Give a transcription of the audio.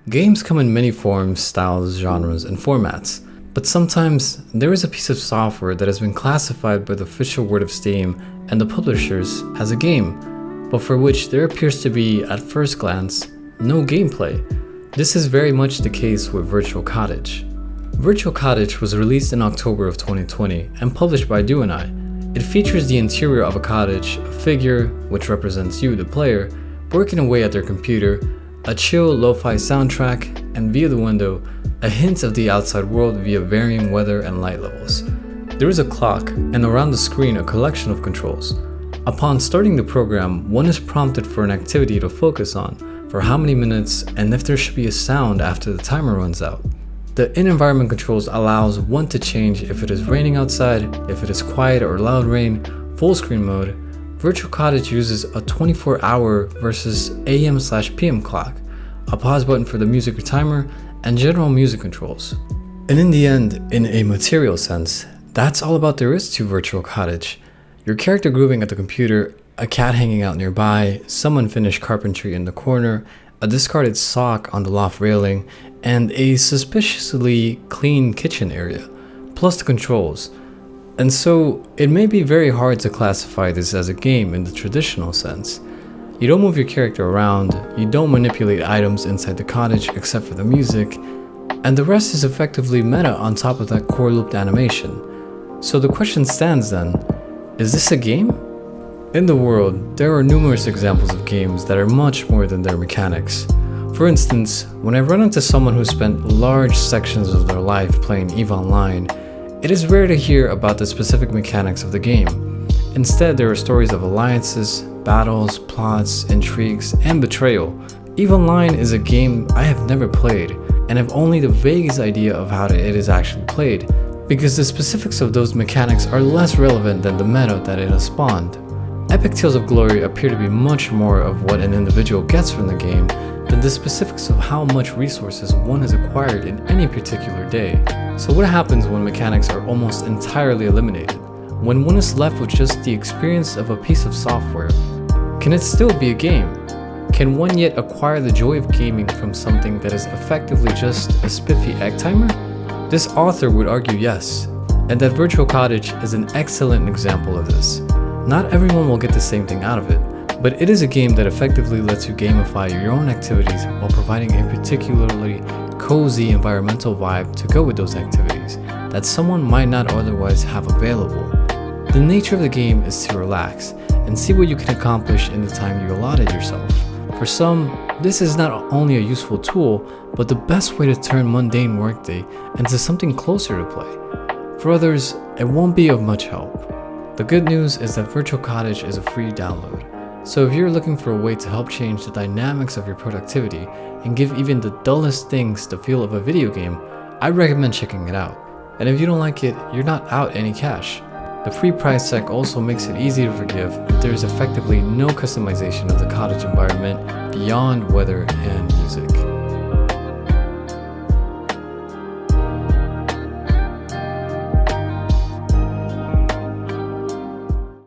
Games come in many forms, styles, genres, and formats, but sometimes there is a piece of software that has been classified by the official word of Steam and the publishers as a game, but for which there appears to be, at first glance, no gameplay. This is very much the case with Virtual Cottage. Virtual Cottage was released in October of 2020 and published by DU&I. It features the interior of a cottage, a figure, which represents you, the player, working away at their computer, a chill lo-fi soundtrack, and via the window, a hint of the outside world via varying weather and light levels. There is a clock, and around the screen a collection of controls. Upon starting the program, one is prompted for an activity to focus on, for how many minutes, and if there should be a sound after the timer runs out. The in-environment controls allows one to change if it is raining outside, if it is quiet or loud rain, full screen mode. Virtual Cottage uses a 24-hour versus AM/PM clock, a pause button for the music or timer, and general music controls. And in the end, in a material sense, that's all about there is to Virtual Cottage. Your character grooving at the computer, a cat hanging out nearby, some unfinished carpentry in the corner, a discarded sock on the loft railing, and a suspiciously clean kitchen area, plus the controls. And so, it may be very hard to classify this as a game in the traditional sense. You don't move your character around, you don't manipulate items inside the cottage except for the music, and the rest is effectively meta on top of that core looped animation. So the question stands then, is this a game? In the world, there are numerous examples of games that are much more than their mechanics. For instance, when I run into someone who spent large sections of their life playing EVE Online, it is rare to hear about the specific mechanics of the game. Instead, there are stories of alliances, battles, plots, intrigues, and betrayal. EVE Online is a game I have never played, and have only the vaguest idea of how it is actually played, because the specifics of those mechanics are less relevant than the meta that it has spawned. Epic Tales of Glory appear to be much more of what an individual gets from the game than the specifics of how much resources one has acquired in any particular day. So what happens when mechanics are almost entirely eliminated? When one is left with just the experience of a piece of software? Can it still be a game? Can one yet acquire the joy of gaming from something that is effectively just a spiffy egg timer? This author would argue yes, and that Virtual Cottage is an excellent example of this. Not everyone will get the same thing out of it, but it is a game that effectively lets you gamify your own activities while providing a particularly cozy environmental vibe to go with those activities that someone might not otherwise have available. The nature of the game is to relax and see what you can accomplish in the time you allotted yourself. For some, this is not only a useful tool, but the best way to turn mundane workday into something closer to play. For others, it won't be of much help. The good news is that Virtual Cottage is a free download. So if you're looking for a way to help change the dynamics of your productivity and give even the dullest things the feel of a video game, I recommend checking it out. And if you don't like it, you're not out any cash. The free price tag also makes it easy to forgive that there is effectively no customization of the cottage environment beyond weather and music.